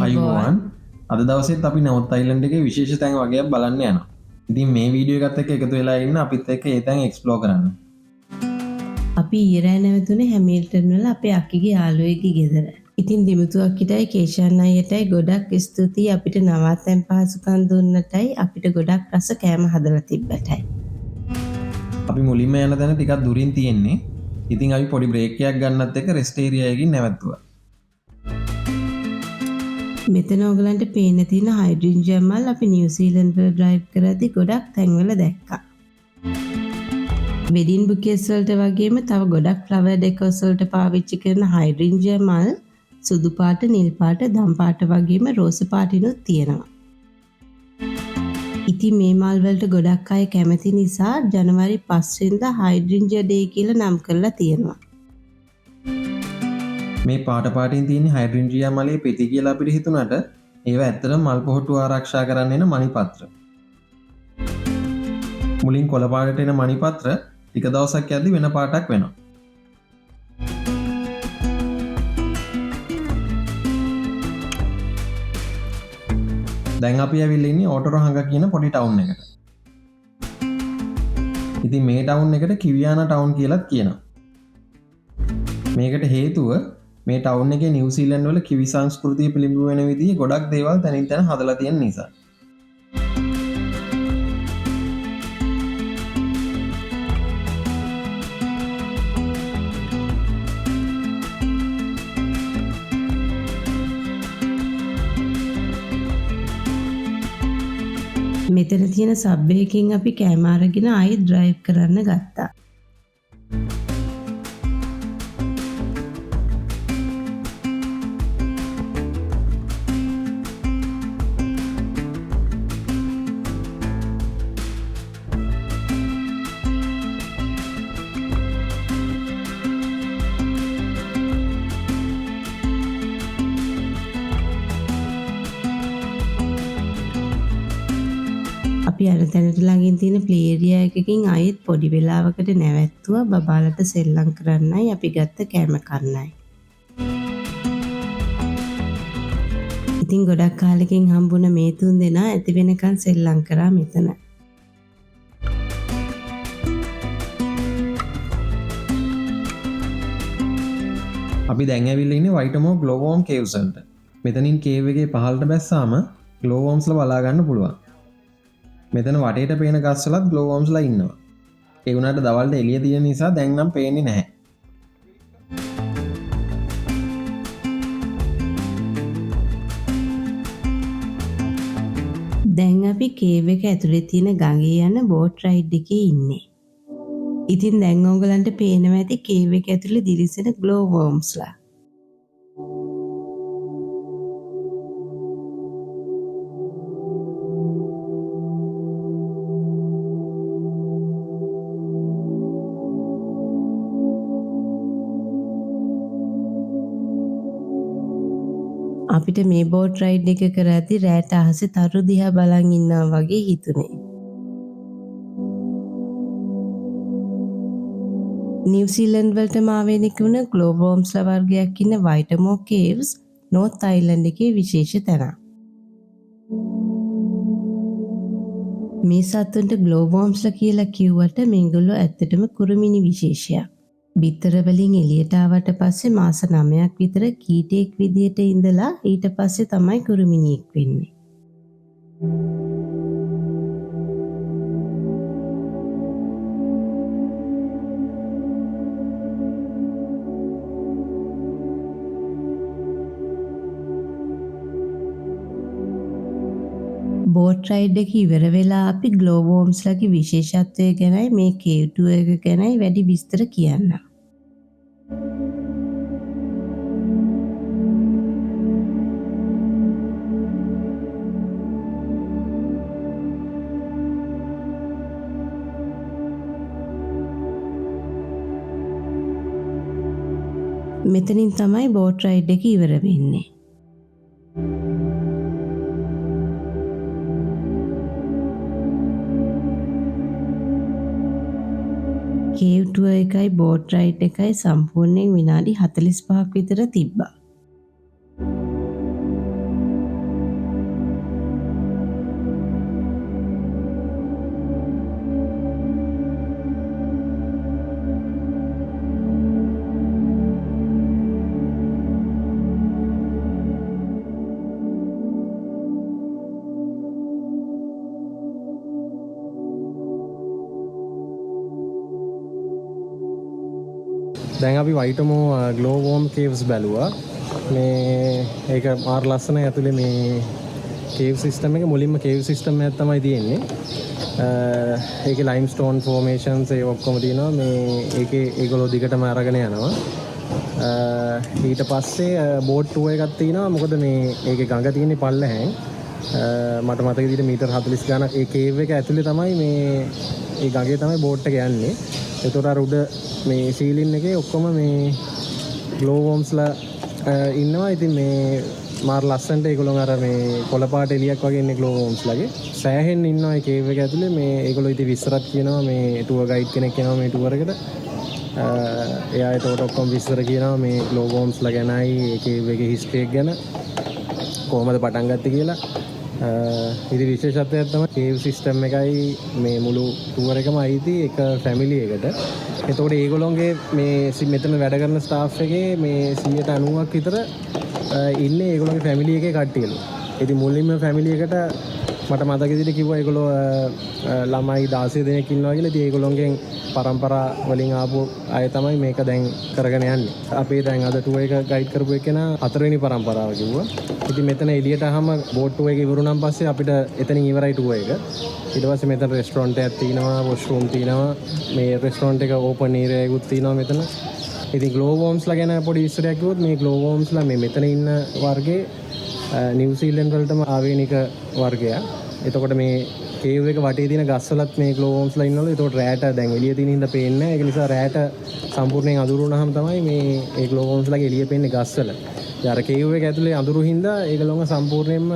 අයිබෝවන් අද දවසෙත් අපි නවුත් අයිලන්ඩ් එකේ විශේෂ තැන් වගේක් බලන්න යනවා. ඉතින් මේ වීඩියෝ එකත් එක්ක එකතු වෙලා ඉන්න අපිත් එක්ක ඒ තැන් එක්ස්ප්ලෝර් කරන්න. අපි ඊරෑ නැවතුනේ හැමිල්ටන් වල අපේ අක්කිගේ යාළුවෙක්ගේ ගෙදර. ඉතින් දිමුතු අක්කිටයි කේෂාන් අයියටයි ගොඩක් ස්තුතියි අපිට නවාතැන් පහසුකම් දුන්නටයි අපිට ගොඩක් රස කෑම හදලා තිබ්බටයි. අපි මුලින්ම යන තැන ටිකක් දුරින් තියෙන්නේ. ඉතින් අපි පොඩි බ්‍රේක් එකක් ගන්නත් එක්ක රෙස්ට් ඒරියා එකකින් නැවතුවා. මෙතන ඔයගලන්ට පේන්න තියෙන හයිඩ්‍රජන් මල් අපි නිව්සීලන්ඩ් වල ඩ්‍රයිව් කරද්දි ගොඩක් තැන්වල දැක්කා. වෙඩින් බුකේස් වලට වගේම තව ගොඩක් ෆ්ලවර් ඩෙකෝස් වලට පාවිච්චි කරන හයිඩ්‍රජන් මල් සුදු පාට, නිල් පාට, දම් පාට වගේම රෝස පාටිනුත් තියෙනවා. ඉතින් මේ මල් වලට ගොඩක් අය කැමති නිසා ජනවාරි 5 වෙනිදා හයිඩ්‍රජන් ඩේ කියලා නම් කරලා තියෙනවා. මේ පාට පාටින් තියෙන හයිඩ්‍රන්ජියා මලේ පෙති කියලා අපිට හිතුණාට ඒවා ඇත්තටම මල් පොහට්ටු ආරක්ෂා කරන්න එන මණිපත්‍ර. මුලින් කොළ පාටට එන මණිපත්‍ර ටික දවසක් යද්දි වෙන පාටක් වෙනවා. දැන් අපි ඇවිල්ලා ඉන්නේ ඕටරොහංග කියන පොඩි ටවුන් එකට. ඉතින් මේ ටවුන් එකට කිවියානා ටවුන් කියලාත් කියනවා. මේකට හේතුව මේ ටවුන් එකේ නිව්සීලන්ඩ් වල කිවි සංස්කෘතිය පිළිබිඹු වෙන විදිහේ ගොඩක් දේවල් තනින් තන හදලා තියෙන නිසා. මෙතන තියෙන සබ් එකකින් අපි කෑම අරගෙන ආයෙ ඩ්‍රයිව් කරන්න ගත්තා. අපි අර තැනට ළඟින් තියෙන ප්ලේ ඒරියා එකකින් ආයෙත් පොඩි වෙලාවකට නැවැත්තුවා බබාලට සෙල්ලම් කරන්නයි අපි ගත්ත කෑම කන්නයි. ඉතින් ගොඩක් කාලෙකින් හම්බුණ මේ තුන් දෙනා ඇති වෙනකන් සෙල්ලම් කරා මෙතන. අපි දැන් ඇවිල්ලා ඉන්නේ වයිටමෝ ග්ලෝවෝම් කේව්ස් වලට. මෙතනින් කේව් එකේ පහළට බැස්සාම ග්ලෝවෝම්ස්ලා බලා ගන්න පුළුවන්. මෙතන වටේට පේන ගස්වලත් ග්ලෝවෝම්ස්ලා ඉන්නවා. ඒ වුණාට දවල්ට එළිය තියෙන නිසා දැන් නම් පේන්නේ නැහැ. දැන් අපි කේව් එක ඇතුලේ තියෙන ගඟේ යන බෝට් රයිඩ් එකේ ඉන්නේ. ඉතින් දැන් ඔයගලන්ට පේනවා ඇති කේව් එක ඇතුලේ දිලිසෙන ග්ලෝවෝම්ස්ලා. අපිට මේ බෝට් රයිඩ් එක කරද්දි රෑට අහසේ තරු දිහා බලන් ඉන්නවා වගේ හිතුනේ. නිව්සීලන්ඩ් වලටම ආවෙනික වුණ ග්ලෝවෝම්ස්ලා වර්ගයක් ඉන්න වයිටමෝ කේව්ස් නෝර්ත් අයිලන්ඩ් එකේ විශේෂ තැනක්. මේ සතුන්ට ග්ලෝවෝම්ස්ලා කියලා කිව්වට මේගොල්ලෝ ඇත්තටම කුරුමිනි විශේෂයක්. බිත්තර වලින් එළියට ආවට පස්සේ මාස 9ක් විතර කීටෙක් විදියට ඉඳලා ඊට පස්සේ තමයි කුරුමිනියෙක් වෙන්නේ. බෝට් රයිඩ් එක ඉවර වෙලා අපි ග්ලෝවෝම්ස්ලාගේ විශේෂත්වය ගැනයි මේ කේව් ටුවර් එක ගැනයි වැඩි විස්තර කියන්න. මෙතනින් තමයි බෝට් රයිඩ් එක ඉවර වෙන්නේ. කේව් ටුවර් එකයි බෝට් රයිඩ් එකයි සම්පූර්ණයෙන් විනාඩි 45ක් විතර තිබ්බා. දැන් අපි වයිටමෝ ග්ලෝවෝම් කේව්ස් බැලුවා. මේ ඒක මාර ලස්සනයි. ඇතුලේ මේ කේව් සිස්ටම් එක මුලින්ම කේව් සිස්ටම් එකක් තමයි තියෙන්නේ. ඒකේ ලයිම්ස්ටෝන් ෆෝමේෂන්ස් ඒ ඔක්කොම තියෙනවා. මේ ඒකේ ඒගොල්ලෝ දිගටම අරගෙන යනවා. ඊට පස්සේ බෝට් ටුවර් එකක් තියෙනවා. මොකද මේ ඒකේ ගඟ තියෙන්නේ පල්ලෙහෙන්. මට මතක විදිහට මීටර් 40 ගණක් ඒ කේව් එක ඇතුලේ තමයි මේ ඒ ගඟේ තමයි බෝට් එක යන්නේ. ඒතකොට අර උඩ මේ සීලින් එකේ ඔක්කොම මේ ග්ලෝ වෝම්ස්ලා ඉන්නවා. ඉතින් මේ මාර ලස්සනට ඒගොල්ලෝ අර මේ කොළපාට එලියක් වගේ ඉන්නේ ග්ලෝ වෝම්ස්ලාගේ. සෑහෙන්න ඉන්නවා ඒ කේව් එක ඇතුලේ. මේ ඒගොල්ලෝ ඉතින් විස්තරත් කියනවා. මේ ටුවර් ගයිඩ් කෙනෙක් එනවා මේ ටුවර් එකට. එයා ඒතකොට ඔක්කොම විස්තර කියනවා මේ ග්ලෝ වෝම්ස්ලා ගැනයි ඒ කේව් එකේ හිස්ටරි එක ගැන කොහොමද පටන් ගත්තේ කියලා. ඉතින් විශේෂත්වයක් තමයි කේව් සිස්ටම් එකයි මේ මුළු ටුවර් එකම අයිති එක ෆැමිලි එකට. එතකොට ඒගොල්ලෝගේ මේ මෙතන වැඩ කරන ස්ටාෆ් එකේ මේ 90%ක් විතර ඉන්නේ ඒගොල්ලෝගේ ෆැමිලි එකේ කට්ටියලු. ඉතින් මුලින්ම ෆැමිලි එකට මට මතක විදිහට කිව්වා ඒගොල්ලෝ ළමයි 16 දෙනෙක් ඉන්නවා කියලා. ඉතින් ඒගොල්ලෝගෙන් පරම්පරා වලින් ආපු අය තමයි මේක දැන් කරගෙන යන්නේ. අපේ දැන් අද ටුවර් එක ගයිඩ් කරපු එකනා 4 වෙනි පරම්පරාව කිව්වා. ඉතින් මෙතන එළියට ආවම බෝට් ටුවර් එක ඉවරුනන් පස්සේ අපිට එතනින් ඉවරයි ටුවර් එක. ඊට පස්සේ මෙතන රෙස්ටොරන්ට් එකක් තියෙනවා, වොෂ්රූම් තියෙනවා. මේ රෙස්ටොරන්ට් එක ඕපන් ඒරියා එකකුත් තියෙනවා මෙතන. ඉතින් ග්ලෝ වෝම්ස්ලා ගැන පොඩි විස්තරයක් කිව්වොත් මේ ග්ලෝ වෝම්ස්ලා මේ මෙතන ඉන්න වර්ගේ නිව්සීලන්ත වලටම ආවේනික වර්ගයක්. එතකොට මේ කේව් එක වටේ තියෙන ගස්වලත් මේ ග්ලෝ වෝම්ස්ලා ඉන්නවලු. එතකොට රැට දැන් එළිය තියෙන හින්දා පේන්නේ නැහැ. ඒක නිසා රැට සම්පූර්ණයෙන් අඳුරු වුණාම තමයි මේ ඒ ග්ලෝ වෝම්ස්ලාගේ එළිය පේන්නේ ගස්වල. ඊට අර කේව් එක ඇතුලේ අඳුරු හින්දා ඒගොල්ලෝම සම්පූර්ණයෙන්ම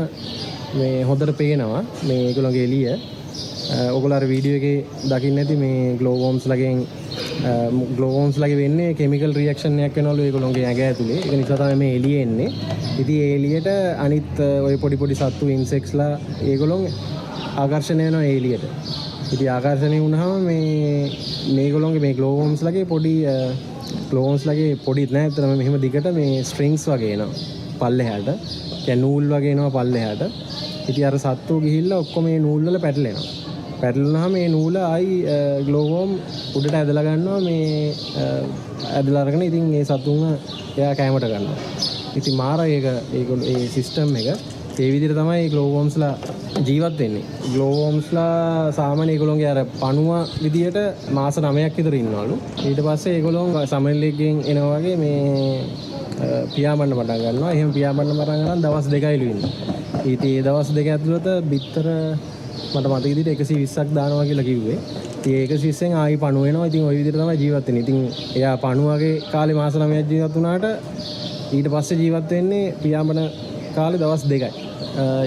මේ හොඳට පේනවා මේ ඒගොල්ලෝගේ එළිය. ඔයගොල්ලෝ අර වීඩියෝ එකේ දකින්න ඇති මේ ග්ලෝ වෝම්ස්ලාගේ වෙන්නේ කිමිකල් රියැක්ෂන් එකක් වෙනවලු ඒගොල්ලෝගේ ඇඟ ඇතුලේ. ඒක නිසා තමයි මේ එළිය එන්නේ. ඉතින් ඒ එළියට අනිත් ඔය පොඩි පොඩි සත්තු ඉන්සෙක්ට්ස්ලා ඒගොල්ලෝ ආකර්ෂණය වෙනවා ඒ එළියට. ඉතින් ආකර්ෂණය වුණාම මේගොල්ලෝගේ මේ ග්ලෝ වෝම්ස්ලාගේ පොඩිත් නෑ අතන මෙහෙම දිගට මේ ස්ට්‍රින්ග්ස් වගේ එනවා පල්ලෙහාට. කියන්නේ නූල් වගේ එනවා පල්ලෙහාට. ඉතින් අර සත්තු ගිහිල්ලා ඔක්කොම මේ නූල් වල පැටලෙනවා. පැටලුනහම මේ නූල ආයි ග්ලෝ වෝම් උඩට ඇදලා ගන්නවා මේ ඇදලා අරගෙන ඉතින් ඒ සතුන්ව එයා කැමරට ගන්නවා. ඉතින් මාර ඒගොල්ලෝ ඒ සිස්ටම් එක ඒ විදිහට තමයි ග්ලෝ වෝම්ස්ලා ජීවත් වෙන්නේ. ග්ලෝ වෝම්ස්ලා සාමාන්‍ය ඒගොල්ලෝගේ අර පණුව විදියට මාස 9ක් විතර ඉන්නවලු. ඊට පස්සේ ඒගොල්ලෝ සමනලෙක්ගෙන් එනවා වගේ මේ පියාඹන්න පටන් ගන්නවා. එහෙම පියාඹන්න පටන් ගන්න දවස් 2යිලු ඉන්නේ. ඉතින් ඒ දවස් 2 ඇතුළත බිත්තර මට මතක විදිහට 120ක් දානවා කියලා කිව්වේ. ඉතින් 120න් ආයි පණුව වෙනවා. ඉතින් ওই විදිහට තමයි ජීවත් වෙන්නේ. ඉතින් එයා පණුවගේ කාලේ මාස 9ක් ජීවත් වුණාට ඊට පස්සේ ජීවත් වෙන්නේ පියාඹන කාලේ දවස් 2යි.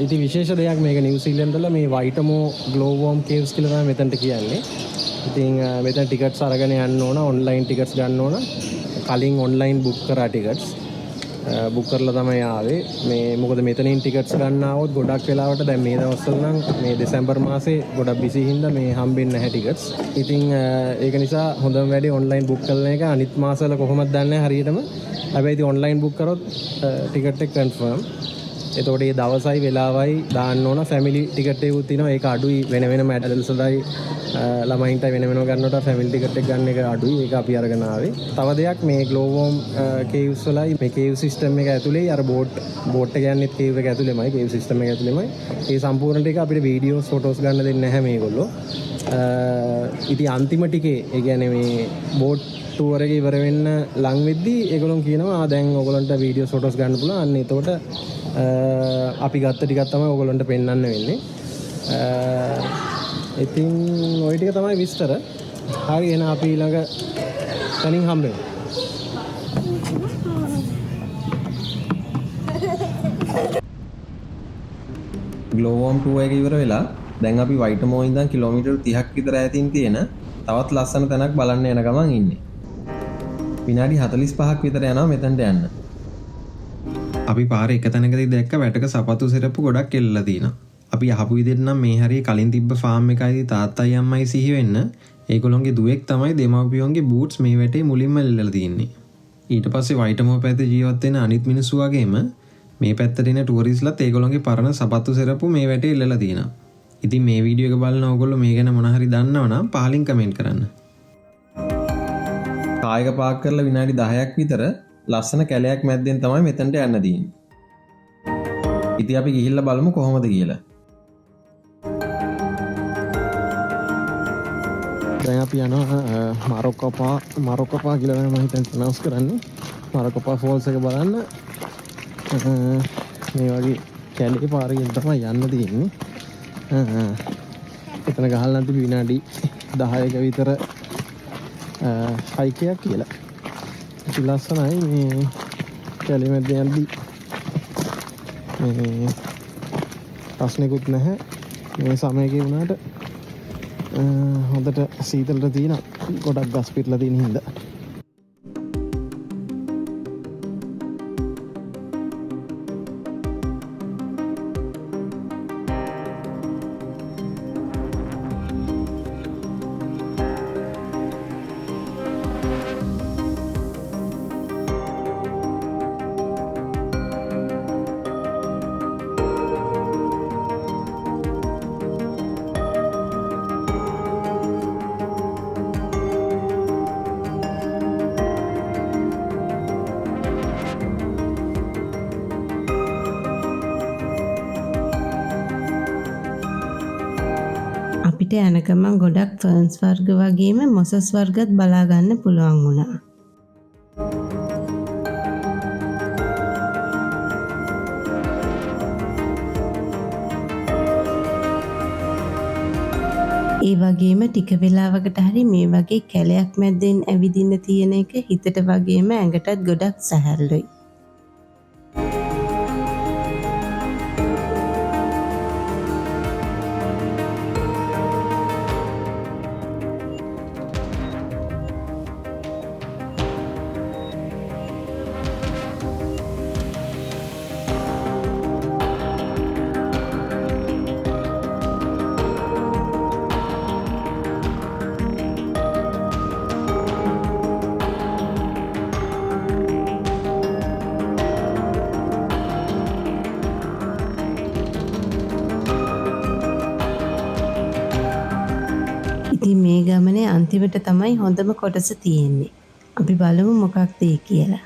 ඉතින් විශේෂ දෙයක් මේක නිව්සීලන්ත වල මේ වයිටමෝ ග්ලෝ වෝම් කේව්ස් කියලා තමයි මෙතනට කියන්නේ. ඉතින් මෙතන ටිකට්ස් අරගෙන යන්න ඕන, ඔන්ලයින් ටිකට්ස් ගන්න ඕන. කලින් ඔන්ලයින් බුක් කරා ටිකට්ස්. බුක් කරලා තමයි ආවේ. මේ මොකද මෙතනින් ටිකට්ස් ගන්න ආවොත් ගොඩක් වෙලාවට දැන් මේ දවස්වල නම් මේ දෙසැම්බර් මාසේ ගොඩක් බිසි හින්දා මේ හම්බෙන්නේ නැහැ ටිකට්ස්. ඉතින් ඒක නිසා හොඳම වැඩේ ඔන්ලයින් බුක් කරන එක. අනිත් මාසවල කොහොමද දන්නේ හරියටම. හැබැයි ඉතින් ඔන්ලයින් බුක් කරොත් ටිකට් එක කන්ෆර්ම්. එතකොට මේ දවසයි වෙලාවයි දාන්න ඕන. ෆැමිලි ටිකට් එකකුත් තියෙනවා. ඒක අඩුයි. වෙන වෙනම ඇඩල්ට්ස් වලයි ළමයින්ට වෙන වෙනම ගන්නකොට ෆැමිලි ටිකට් එක ගන්න එක අඩුයි. ඒක අපි අරගෙන ආවේ. තව දෙයක් මේ ග්ලෝ වෝම් කේව්ස් වලයි මේ කේව් සිස්ටම් එක ඇතුලේ අර බෝට් එක යන්නේ කේව් එක ඇතුලේමයි. කේව් සිස්ටම් එක ඇතුලේමයි. ඒ සම්පූර්ණ ටික අපිට වීඩියෝස් ෆොටෝස් ගන්න දෙන්නේ නැහැ මේගොල්ලෝ. ඉතින් අන්තිම ටිකේ ඒ කියන්නේ මේ බෝට් ටුවර් එක ඉවර වෙන්න ලඟ වෙද්දී ඒගොල්ලෝ කියනවා දැන් ඔයගොල්ලන්ට වීඩියෝස් ෆොටෝස් ගන්න පුළුවන්. අන්න එතකොට අපි ගත්ත ටිකක් තමයි ඔයගොල්ලන්ට පෙන්වන්න වෙන්නේ. ඉතින් ওই ටික තමයි විස්තර. හරි එහෙනම් අපි ඊළඟ තනින් හම්බෙමු. ග්ලෝ වෝම් ටුවර් එක ඉවර වෙලා දැන් අපි වයිටමෝ ඉඳන් කිලෝමීටර් 30ක් විතර ඈතින් තියෙන තවත් ලස්සන තැනක් බලන්න යන ගමන් ඉන්නේ. විනාඩි 45ක් විතර යනවා මෙතනට යන්න. අපි පාරේ එක තැනකදී දැක්ක වැටක සපත්තු සෙරප්පු ගොඩක් එල්ලලා තියෙනවා. අපි අහපු විදිහට නම් මේ හරිය කලින් තිබ්බ ෆාම් එකයිදී තාත්තයි අම්මයි සිහි වෙන්න ඒගොල්ලොන්ගේ දුවෙක් තමයි දෙමව්පියන්ගේ බූට්ස් මේ වැටේ මුලින්ම එල්ලලා තියෙන්නේ. ඊට පස්සේ වයිටමෝ පැත්තේ ජීවත් වෙන අනිත් මිනිස්සු වගේම මේ පැත්තට එන ටුවරිස්ට්ලාත් ඒගොල්ලොන්ගේ පරණ සපත්තු සෙරප්පු මේ වැටේ එල්ලලා තියෙනවා. ඉතින් මේ වීඩියෝ එක බලන ඕගොල්ලෝ මේ ගැන මොන හරි දන්නවනම් පහලින් කමෙන්ට් කරන්න. කායක පාක් කරලා විනාඩි 10ක් විතර ලස්සන කැලයක් මැද්දෙන් තමයි මෙතනට යන්න තියෙන්නේ. ඉතින් අපි ගිහිල්ලා බලමු කොහොමද කියලා. දැන් අපි යනවා මරොක්කපා කියලා මම හිතන්නේ ප්‍රොනවුන්ස් කරන්නේ. මරොක්කපා ෆෝල්ස් එක බලන්න. මේ වගේ කැලේ පාරකින් තමයි යන්න තියෙන්නේ. එතන ගහලා තිබි විනාඩි 10ක විතර හයික් එකක් කියලා. ඉතින් ලස්සනයි මේ කැලේ මැද යද්දි. මේ ප්‍රශ්නෙකුත් නැහැ. මේ සමයකේ වුණාට හොඳට සීතලට තියෙන ගොඩක් ගස් පිරලා තියෙන හින්දා. අපිට යන ගමන් ගොඩක් ෆර්න්ස් වර්ග වගේම මොසස් වර්ගත් බලා ගන්න පුළුවන් වුණා. ඒ වගේම ටික වෙලාවකට හරි මේ වගේ කැලයක් මැද්දෙන් ඇවිදින්න තියෙන එක හිතට වගේම ඇඟටත් ගොඩක් සැහැල්ලුයි. ඉතින් මේ ගමනේ අන්තිමට තමයි හොඳම කොටස තියෙන්නේ. අපි බලමු මොකක්ද ඒ කියලා.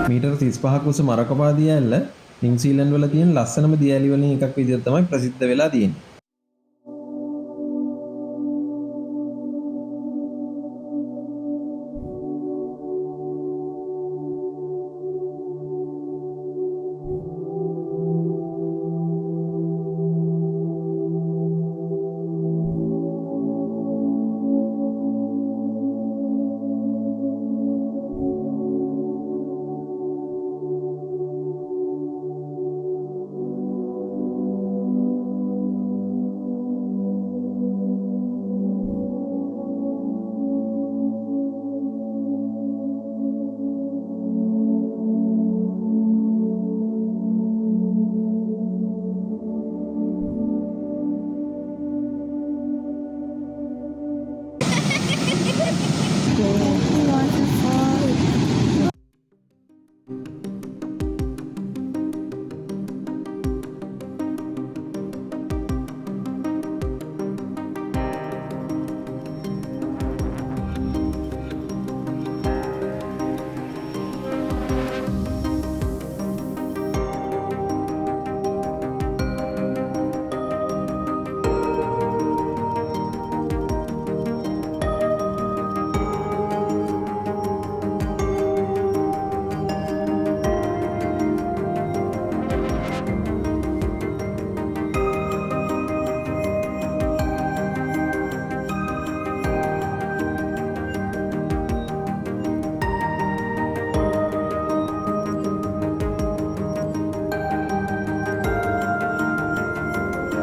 මීටර් 35ක උස මරකපා දියඇල්ල නිව්සීලන්ඩ් වල තියෙන ලස්සනම දියඇලි වලින් එකක් විදිහට තමයි ප්‍රසිද්ධ වෙලා තියෙන්නේ.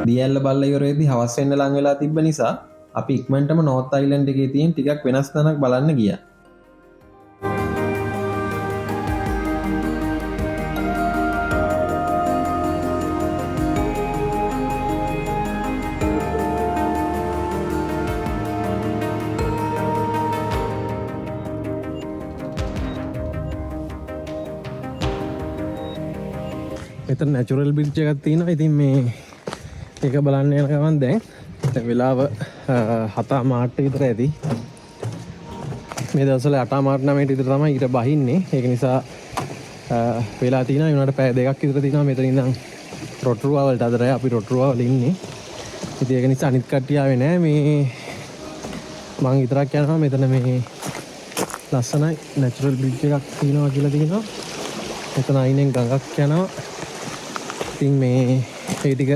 දියඇල්ල බල්ල ඉවරෙද්දි හවස් වෙන්න ලං වෙලා තිබ්බ නිසා අපි ඉක්මනටම නෝර්ත් අයිලන්ඩ් එකේ තියෙන ටිකක් වෙනස් තැනක් බලන්න ගියා. මෙතන නැචරල් බ්‍රිජ් එකක් තියෙනවා. ඉතින් මේ ඒක බලන්න යන ගමන් දැන් වෙලාව 7:00 විතර ඇති. මේ දවස්වල 8:00 විතර තමයි ඊට බහින්නේ. ඒක නිසා වෙලා තියෙනවා. ඊුණාට පැය 2ක් විතර තියෙනවා මෙතන ඉඳන් රොටරුවා වලට අදට අපි රොටරුවා වල ඉන්නේ. ඉතින් ඒක නිසා අනිත් කට්ටිය ආවේ නැහැ. මේ මං විතරක් යනවා. මෙතන මේ ලස්සනයි නැචරල් බ්‍රිජ් එකක් තියෙනවා කියලා තියෙනවා. මෙතන අයිනෙන් ගඟක් යනවා. ඉතින් මේ ඒ ටික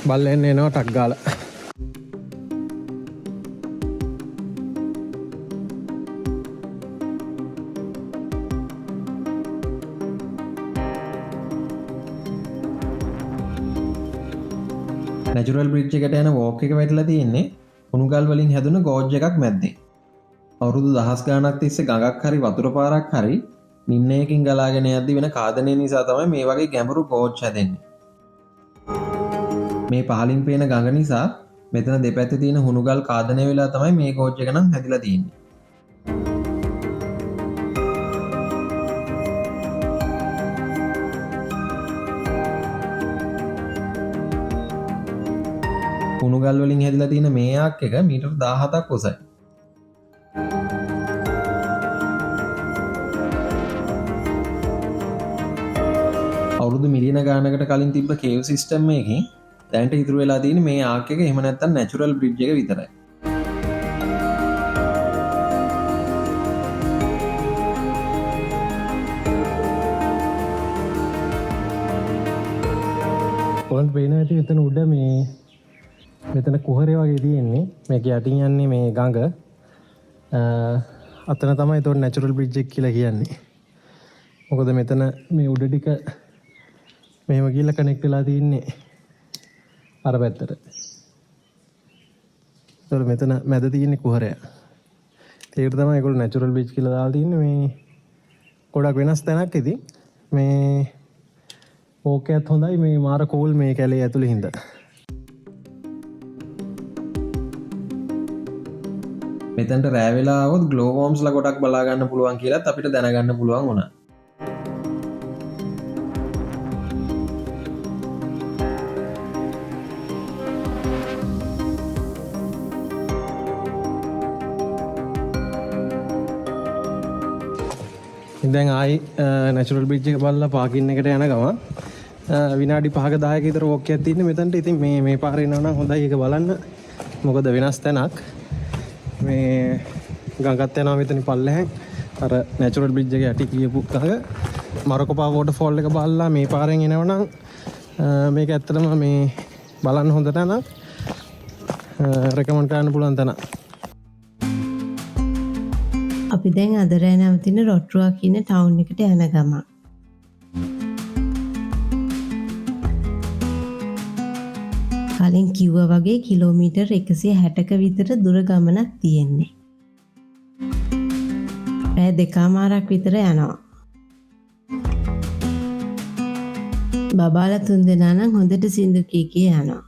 බලන්න එනවා ටක් ගාලා. නැචරල් බ්‍රිජ් එකට යන වෝක් එක වැටලා තියෙන්නේ උණුගල් වලින් හැදුන ගෝජ් එකක් මැද්දේ. අවුරුදු දහස් ගාණක් තිස්සේ ගඟක් හරි වතුර පාරක් හරි නිම්නයකින් ගලාගෙන යද්දි වෙන කාදනය නිසා තමයි මේ වගේ ගැඹුරු ගෝජ් හැදෙන්නේ. මේ පහලින් පේන ගඟ නිසා මෙතන දෙපැත්තේ තියෙන හුණුගල් කාදනය වෙලා තමයි මේ ගෝජ් එක නම් හැදිලා තියෙන්නේ. හුණුගල් වලින් හැදිලා තියෙන මේ ආක් එක මීටර් 17ක් උසයි. අවුරුදු මිලියන ගානකට කලින් තිබ්බ කේව් සිස්ටම් එකකින් දැනට ඉතුරු වෙලා තියෙන මේ ආක් එක එහෙම නැත්නම් නැචරල් බ්‍රිජ් එක විතරයි. ඔයන් පේන ඇති මෙතන උඩ මේ මෙතන කුහරේ වගේ තියෙන්නේ. මේක යටින් යන්නේ මේ ගඟ. අතන තමයි ඒතකොට නැචරල් බ්‍රිජ් එක කියලා කියන්නේ. මොකද මෙතන මේ උඩ ටික මෙහෙම ගිහලා කනෙක්ට් වෙලා තින්නේ අර පැත්තට. ඒතකොට මෙතන මැද තියෙන්නේ කුහරය. ඒකට තමයි ඒගොල්ලෝ නැචරල් බීච් කියලා දාලා තින්නේ. මේ ගොඩක් වෙනස් තැනක් ඉතින්. මේ ඕකයත් හොඳයි. මේ මාර කෝල් මේ කැලේ ඇතුලේ හින්දා. මෙතනට රෑ වෙලා આવොත් ග්ලෝ වෝම්ස්ලා ගොඩක් බලා ගන්න පුළුවන් කියලාත් අපිට දැනගන්න පුළුවන් වුණා. දැන් ආයි නැචරල් බීච් එක බලලා පාකින් එකට යන ගමන් විනාඩි 5ක 10ක විතර වොක් එකක් තියෙන්නේ මෙතනට. ඉතින් මේ පාරේ යනවා නම් හොඳයි ඒක බලන්න. මොකද වෙනස් තැනක්. මේ ගඟත් යනවා මෙතන පල්ලෙහෙන්. අර නැචරල් බ්‍රිජ් එක යටි කියපු ගඟ මරකොපා වෝටර්ෆෝල් එක බලලා මේ පාරෙන් එනවනම් මේක ඇත්තටම මේ බලන්න හොඳ තැනක්. රෙකමන්ඩ් කරන්න පුළුවන් තැනක්. අපි දැන් අද රෑ නැවතින රොටරුවා කියන ටවුන් එකට යන ගමන්. කලින් කිව්වා වගේ කිලෝමීටර් 160ක විතර දුර ගමනක් තියෙන්නේ. පැය 2මාරක් විතර යනවා. බබාලා 3 දෙනා නම් හොඳට සින්දු කී යනවා.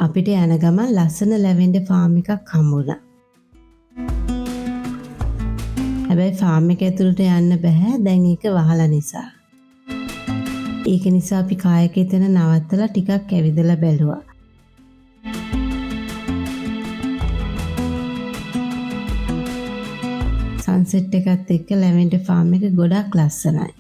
අපිට යන ගමන් ලස්සන ලැවෙන්ඩර් ෆාම් එකක් හම්බුණා. හැබැයි ෆාම් එක ඇතුළට යන්න බෑ දැන් ඒක වහලා නිසා. ඒක නිසා අපි කායක එතන නවත්තලා ටිකක් ඇවිදලා බැලුවා. සන්සෙට් එකත් එක්ක ලැවෙන්ඩර් ෆාම් එක ගොඩක් ලස්සනයි.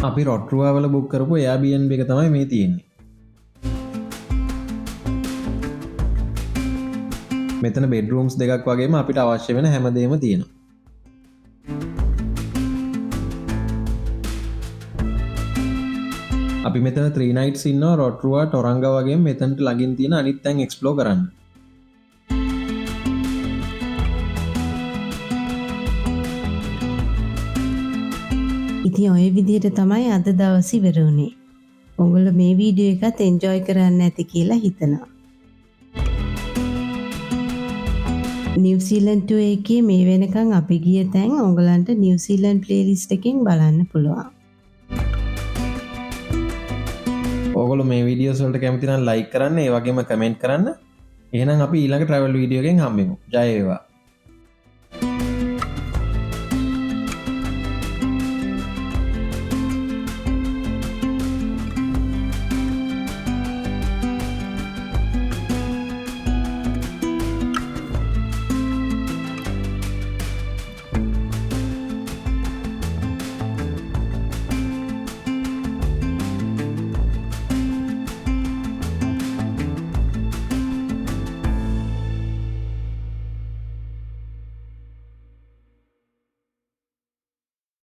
අපි රොටරුවා වල බුක් කරපු Airbnb එක තමයි මේ තියෙන්නේ. මෙතන බෙඩ්රූම්ස් දෙකක් වගේම අපිට අවශ්‍ය වෙන හැමදේම තියෙනවා. අපි මෙතන 3 nights ඉන්නවා රොටරුවා ටොරංග වගේ මෙතනට ළඟින් තියෙන අනිත් තැන් එක්ස්ප්ලෝර් කරන්න. ඉතින් ඔය විදිහට තමයි අද දවස් ඉවර වුනේ. ඔයගොල්ලෝ මේ වීඩියෝ එකත් එන්ජොයි කරන්න ඇති කියලා හිතනවා. නිව්සීලන්ඩ් ටුර් එකේ මේ වෙනකන් අපි ගිය තැන් ඔයගලන්ට නිව්සීලන්ඩ් ප්ලේලිස්ට් එකෙන් බලන්න පුළුවන්. ඔයගොල්ලෝ මේ වීඩියෝස් වලට කැමති නම් ලයික් කරන්න, ඒ වගේම කමෙන්ට් කරන්න. එහෙනම් අපි ඊළඟ travel වීඩියෝ එකෙන් හම්බෙමු. ජය වේවා.